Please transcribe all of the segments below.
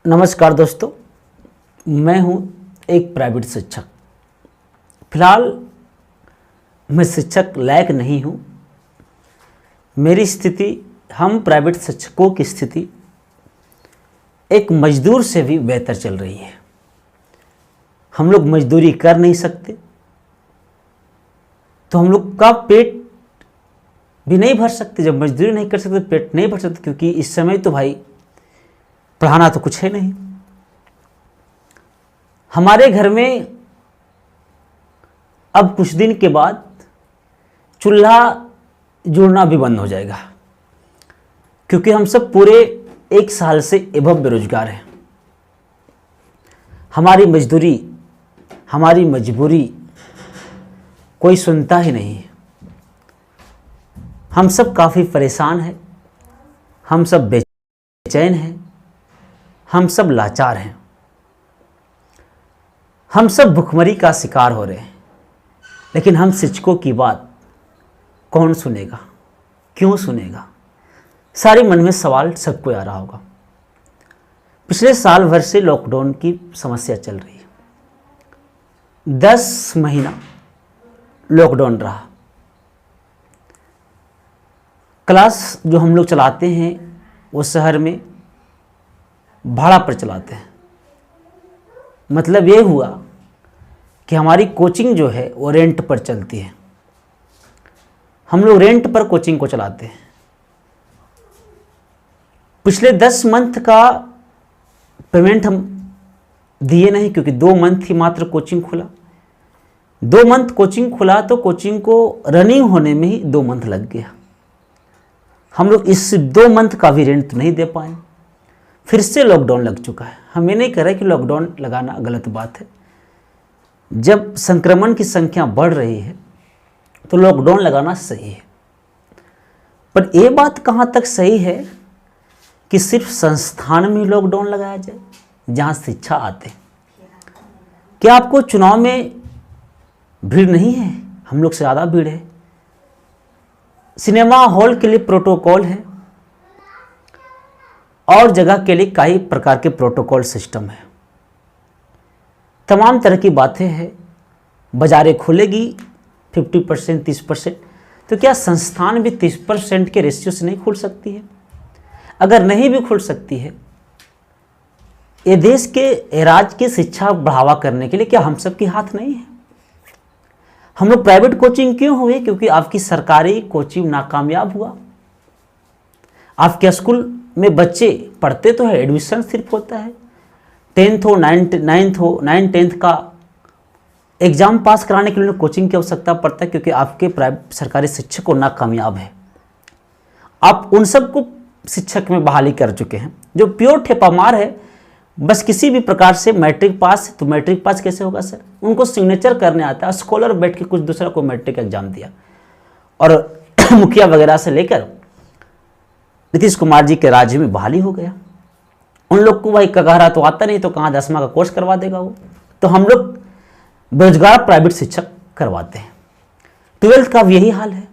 नमस्कार दोस्तों, मैं हूं एक प्राइवेट शिक्षक। फिलहाल मैं शिक्षक लायक नहीं हूं। मेरी स्थिति, हम प्राइवेट शिक्षकों की स्थिति एक मजदूर से भी बेहतर चल रही है। हम लोग मजदूरी कर नहीं सकते तो हम लोग का पेट भी नहीं भर सकते। जब मजदूरी नहीं कर सकते पेट नहीं भर सकते, क्योंकि इस समय तो भाई पढ़ाना तो कुछ है नहीं। हमारे घर में अब कुछ दिन के बाद चूल्हा जुड़ना भी बंद हो जाएगा, क्योंकि हम सब पूरे 1 साल से एवं बेरोजगार हैं। हमारी मजदूरी, हमारी मजबूरी कोई सुनता ही नहीं है। हम सब काफ़ी परेशान हैं, हम सब बेचैन हैं, हम सब लाचार हैं, हम सब भुखमरी का शिकार हो रहे हैं। लेकिन हम शिक्षकों की बात कौन सुनेगा, क्यों सुनेगा? सारे मन में सवाल सबको आ रहा होगा। पिछले साल भर से लॉकडाउन की समस्या चल रही है। 10 महीना लॉकडाउन रहा। क्लास जो हम लोग चलाते हैं वो शहर में भाड़ा पर चलाते हैं। मतलब ये हुआ कि हमारी कोचिंग जो है वो रेंट पर चलती है। हम लोग रेंट पर कोचिंग को चलाते हैं। पिछले 10 मंथ का पेमेंट हम दिए नहीं, क्योंकि 2 मंथ ही मात्र कोचिंग खुला। 2 मंथ कोचिंग खुला तो कोचिंग को रनिंग होने में ही 2 मंथ लग गया। हम लोग इस 2 मंथ का भी रेंट नहीं दे पाए। फिर से लॉकडाउन लग चुका है। हम ये नहीं कह रहे कि लॉकडाउन लगाना गलत बात है। जब संक्रमण की संख्या बढ़ रही है तो लॉकडाउन लगाना सही है। पर ये बात कहाँ तक सही है कि सिर्फ संस्थान में लॉकडाउन लगाया जाए जहाँ शिक्षा आते? क्या आपको चुनाव में भीड़ नहीं है? हम लोग से ज़्यादा भीड़ है। सिनेमा हॉल के लिए प्रोटोकॉल है और जगह के लिए कई प्रकार के प्रोटोकॉल सिस्टम है। तमाम तरह की बातें हैं। बाजारें खुलेगी 50%, 30%, तो क्या संस्थान भी 30% के रेशियो से नहीं खुल सकती है? अगर नहीं भी खुल सकती है, ये देश के राज्य की शिक्षा बढ़ावा करने के लिए क्या हम सब के हाथ नहीं है? हम लोग प्राइवेट कोचिंग क्यों हुए? क्योंकि आपकी सरकारी कोचिंग नाकामयाब हुआ। आपके स्कूल में बच्चे पढ़ते तो है, एडमिशन सिर्फ होता है। 10th हो, 9th 10th का एग्जाम पास कराने के लिए कोचिंग की आवश्यकता पड़ता है, क्योंकि आपके प्राइवेट सरकारी शिक्षक को नाकामयाब है। आप उन सबको शिक्षक में बहाली कर चुके हैं जो प्योर ठेपामार है। बस किसी भी प्रकार से मैट्रिक पास, तो मैट्रिक पास कैसे होगा सर? उनको सिग्नेचर करने आता है। स्कॉलर बैठ के कुछ दूसरा को मैट्रिक एग्जाम दिया और मुखिया वगैरह से लेकर नीतीश कुमार जी के राज्य में बहाली हो गया। उन लोग को भाई कगहरा तो आता नहीं, तो कहाँ 10वां का कोर्स करवा देगा वो। तो हम लोग बेरोजगार प्राइवेट शिक्षक करवाते हैं। 12th का भी यही हाल है।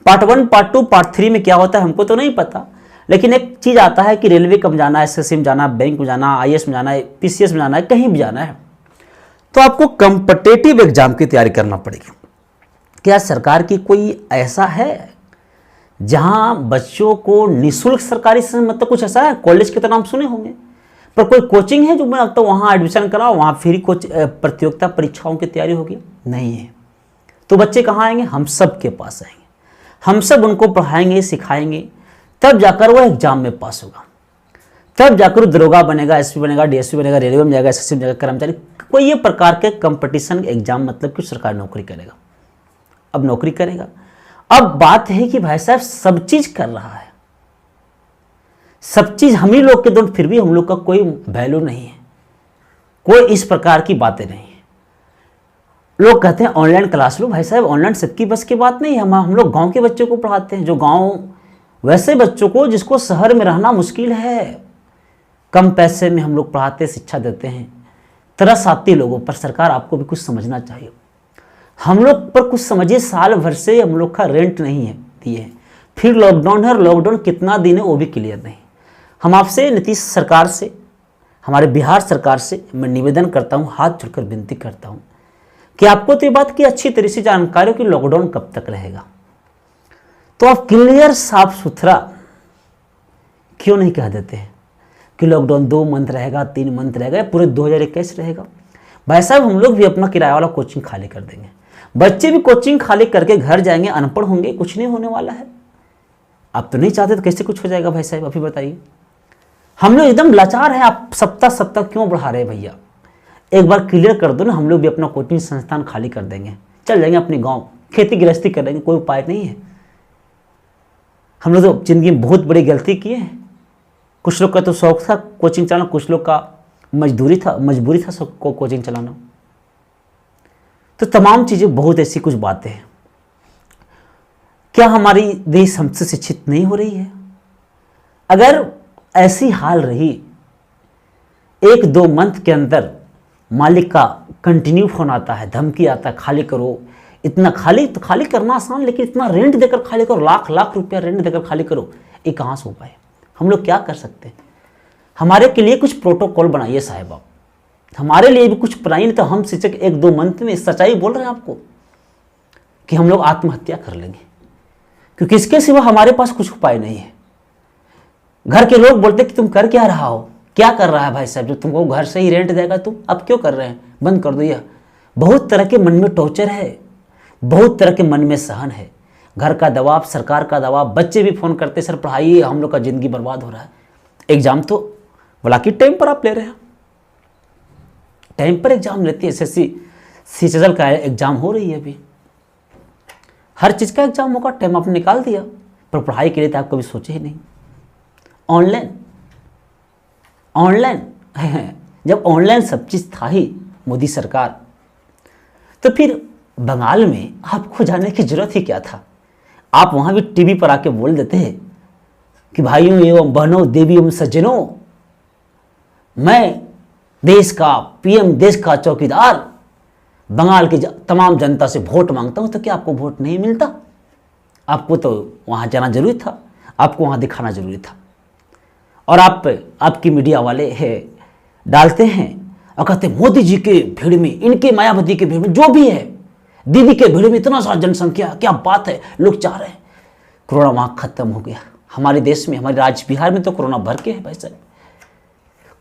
पार्ट 1, पार्ट 2, पार्ट 3 में क्या होता है हमको तो नहीं पता, लेकिन एक चीज़ आता है कि रेलवे में जाना है, एसएससी में जाना है, बैंक में जाना है, IAS में जाना है, PCS में जाना है, कहीं भी जाना है, तो आपको कॉम्पिटिटिव एग्जाम की तैयारी करना पड़ेगी। क्या सरकार की कोई ऐसा है जहां बच्चों को निःशुल्क सरकारी से, मतलब कुछ ऐसा है? कॉलेज के तो नाम सुने होंगे, पर कोई कोचिंग है जो मैं लगता है वहाँ एडमिशन कराओ, वहाँ फ्री प्रतियोगिता परीक्षाओं की तैयारी होगी? नहीं है। तो बच्चे कहाँ आएंगे? हम सब के पास आएंगे। हम सब उनको पढ़ाएंगे, सिखाएंगे, तब जाकर वो एग्जाम में पास होगा। तब जाकर दरोगा बनेगा, SP बनेगा, DSP बनेगा, रेलवे में जाएगा, SSC में जाएगा, कर्मचारी, कोई ये प्रकार के कंपटीशन एग्जाम, मतलब कि सरकारी नौकरी करेगा। अब नौकरी करेगा। अब बात है कि भाई साहब सब चीज कर रहा है, सब चीज हम ही लोग के दौर, फिर भी हम लोग का कोई वैल्यू नहीं है, कोई इस प्रकार की बातें नहीं है। लोग कहते हैं ऑनलाइन क्लास लो। भाई साहब ऑनलाइन सबकी बस की बात नहीं है। हम लोग गांव के बच्चों को पढ़ाते हैं, जो गांव वैसे बच्चों को जिसको शहर में रहना मुश्किल है, कम पैसे में हम लोग पढ़ाते, शिक्षा देते हैं। तरस आती लोगों पर। सरकार आपको भी कुछ समझना चाहिए। हम लोग पर कुछ समझिए। साल भर से हम लोग का रेंट नहीं है दिए, फिर लॉकडाउन है, और लॉकडाउन कितना दिन है वो भी क्लियर नहीं। हम आपसे नीतीश सरकार से हमारे बिहार सरकार से मैं निवेदन करता हूँ, हाथ जोड़कर विनती करता हूँ कि आपको तो ये बात की अच्छी तरह से जानकारी हो कि लॉकडाउन कब तक रहेगा, तो आप क्लियर साफ सुथरा क्यों नहीं कह देते हैं कि लॉकडाउन 2 मंथ रहेगा, 3 मंथ रहेगा, या पूरे 2021 रहेगा। भाई साहब, हम लोग भी अपना किराया वाला कोचिंग खाली कर देंगे, बच्चे भी कोचिंग खाली करके घर जाएंगे, अनपढ़ होंगे, कुछ नहीं होने वाला है। आप तो नहीं चाहते तो कैसे कुछ हो जाएगा भाई साहब, अभी बताइए। हम लोग एकदम लाचार हैं, आप सप्ताह क्यों बढ़ा रहे हैं भैया। एक बार क्लियर कर दो ना, हम लोग भी अपना कोचिंग संस्थान खाली कर देंगे, चल जाएंगे अपने गाँव, खेती गृहस्थी कर देंगे, कोई उपाय नहीं है। हम लोग तो जिंदगी में बहुत बड़ी गलती किए हैं। कुछ लोग का तो शौक था कोचिंग चलाना, कुछ लोग का मजबूरी था सबको कोचिंग चलाना। तो तमाम चीज़ें, बहुत ऐसी कुछ बातें हैं। क्या हमारी देश हमसे शिक्षित नहीं हो रही है? अगर ऐसी हाल रही, 1-2 मंथ के अंदर मालिक का कंटिन्यू फोन आता है, धमकी आता है, खाली करो, इतना खाली तो खाली करना आसान, लेकिन इतना रेंट देकर खाली करो, लाख रुपया रेंट देकर खाली करो, ये कहाँ से हो पाए? हम लोग क्या कर सकते हैं? हमारे के लिए कुछ प्रोटोकॉल बनाइए साहिब, आप हमारे लिए भी कुछ बनाइए। नहीं तो हम शिक्षक 1-2 मंथ में सच्चाई बोल रहे हैं आपको कि हम लोग आत्महत्या कर लेंगे, क्योंकि इसके सिवा हमारे पास कुछ उपाय नहीं है। घर के लोग बोलते कि तुम कर क्या रहा हो, क्या कर रहा है भाई साहब, जो तुमको घर से ही रेंट देगा तुम अब क्यों कर रहे हैं, बंद कर दो। यह बहुत तरह के मन में टॉर्चर है, बहुत तरह के मन में सहन है, घर का दबाव, सरकार का दबाव, बच्चे भी फोन करते सर पढ़ाइए, हम लोग का जिंदगी बर्बाद हो रहा है। एग्जाम तो बोला कि टाइम पर आप ले रहे हैं, टाइम पर एग्जाम लेती है। एसएससी सीचल का एग्जाम हो रही है अभी, हर चीज़ का एग्जाम होगा, टाइम आपने निकाल दिया, पर पढ़ाई के लिए तो आप कभी सोचे ही नहीं। ऑनलाइन जब ऑनलाइन सब चीज़ था ही मोदी सरकार, तो फिर बंगाल में आपको जाने की जरूरत ही क्या था? आप वहाँ भी टीवी पर आके बोल देते हैं कि भाइयों एवं बहनों, देवी एवं सज्जनों, मैं देश का पीएम, देश का चौकीदार, बंगाल की तमाम जनता से वोट मांगता हूँ। तो क्या आपको वोट नहीं मिलता? आपको तो वहाँ जाना जरूरी था, आपको वहाँ दिखाना जरूरी था। और आपकी मीडिया वाले है डालते हैं और कहते हैं मोदी जी के भीड़ में, इनके मायावती के भीड़ में, जो भी है, दीदी के भीड़ में इतना सारा जनसंख्या, क्या बात है, लोग चाह रहे हैं। कोरोना वहाँ खत्म हो गया। हमारे देश में, हमारे राज्य बिहार में तो कोरोना भर के है भाई साहब।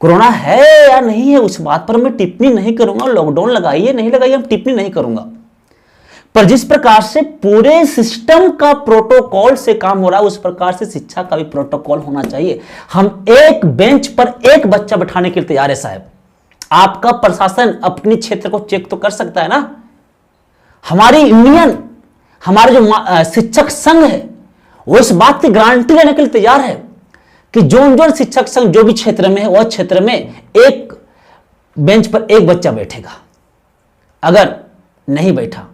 कोरोना है या नहीं है उस बात पर मैं टिप्पणी नहीं करूंगा, लॉकडाउन लगाइए नहीं लगाइए हम टिप्पणी नहीं करूंगा, पर जिस प्रकार से पूरे सिस्टम का प्रोटोकॉल से काम हो रहा है, उस प्रकार से शिक्षा का भी प्रोटोकॉल होना चाहिए। हम एक बेंच पर एक बच्चा बैठाने के लिए तैयार है साहब। आपका प्रशासन अपने क्षेत्र को चेक तो कर सकता है ना। हमारी यूनियन, हमारे जो शिक्षक संघ है, वो इस बात की गारंटी लेने के लिए तैयार है कि जो शिक्षक संघ जो भी क्षेत्र में है, वह क्षेत्र में एक बेंच पर एक बच्चा बैठेगा। अगर नहीं बैठा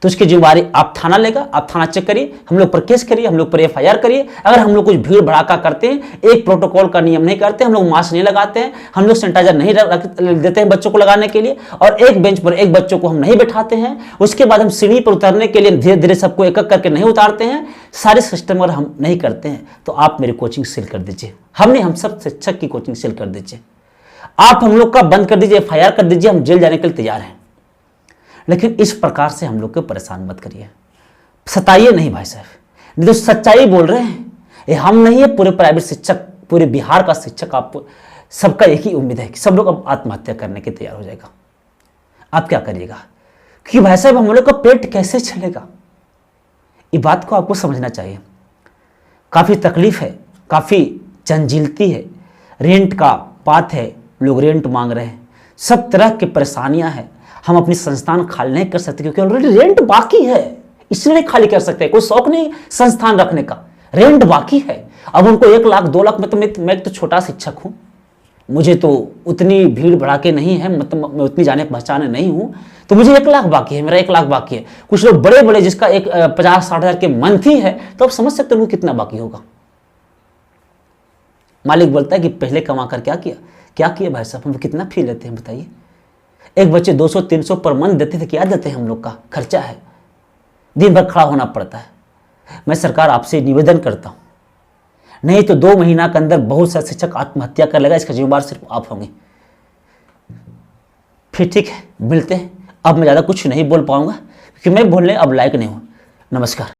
तो उसकी जिम्मेवारी आप थाना लेगा, आप थाना चेक करिए, हम लोग पर केस करिए, हम लोग पर एफआईआर करिए। अगर हम लोग कुछ भीड़ भड़ाका करते हैं, एक प्रोटोकॉल का नियम नहीं करते, हम लोग मास्क नहीं लगाते हैं, हम लोग सैनिटाइजर नहीं देते हैं बच्चों को लगाने के लिए, और एक बेंच पर एक बच्चों को हम नहीं बैठाते हैं, उसके बाद हम सीढ़ी पर उतरने के लिए धीरे धीरे सबको एक एक करके नहीं उतारते हैं, सारे सिस्टम अगर हम नहीं करते हैं, तो आप मेरी कोचिंग सील कर दीजिए। हम सब शिक्षक की कोचिंग सील कर दीजिए, आप हम लोग का बंद कर दीजिए, एफआईआर कर दीजिए, हम जेल जाने के लिए तैयार हैं। लेकिन इस प्रकार से हम लोग को परेशान मत करिए, सताइए नहीं भाई साहब। नहीं तो सच्चाई बोल रहे हैं, ये हम नहीं है, पूरे प्राइवेट शिक्षक, पूरे बिहार का शिक्षक, आप सबका एक ही उम्मीद है कि सब लोग अब आत्महत्या करने के तैयार हो जाएगा। आप क्या करिएगा? कि भाई साहब हम लोग का पेट कैसे चलेगा? ये बात को आपको समझना चाहिए। काफ़ी तकलीफ है, काफ़ी जंजीलती है, रेंट का बात है, लोग रेंट मांग रहे हैं, सब तरह की परेशानियां हैं। हम अपनी संस्थान खाली नहीं कर सकते क्योंकि ऑलरेडी रेंट बाकी है, इसलिए नहीं खाली कर सकते। कोई शौक नहीं संस्थान रखने का, रेंट बाकी है। अब उनको 1 लाख 2 लाख, मैं तो छोटा शिक्षक हूँ, मुझे तो उतनी भीड़ भड़ाके नहीं है, मतलब मैं उतनी जाने पहचाने नहीं हूँ, तो मुझे 1 लाख बाकी है, मेरा 1 लाख बाकी है। कुछ लोग बड़े बड़े जिसका 50-60 हज़ार के मंथ ही है, तो आप समझ सकते हो कितना बाकी होगा। मालिक बोलता है कि पहले कमा कर क्या किया भाई साहब, हम कितना फी लेते हैं बताइए। एक बच्चे 200-300 पर मंथ देते थे, क्या देते हैं हम लोग का खर्चा है, दिन भर खड़ा होना पड़ता है। मैं सरकार आपसे निवेदन करता हूं, नहीं तो 2 महीना के अंदर बहुत सारे शिक्षक आत्महत्या कर लेगा, इसका जिम्मेदार सिर्फ आप होंगे। फिर ठीक है, मिलते हैं। अब मैं ज़्यादा कुछ नहीं बोल पाऊँगा क्योंकि मैं बोलने अब लायक नहीं हूँ। नमस्कार।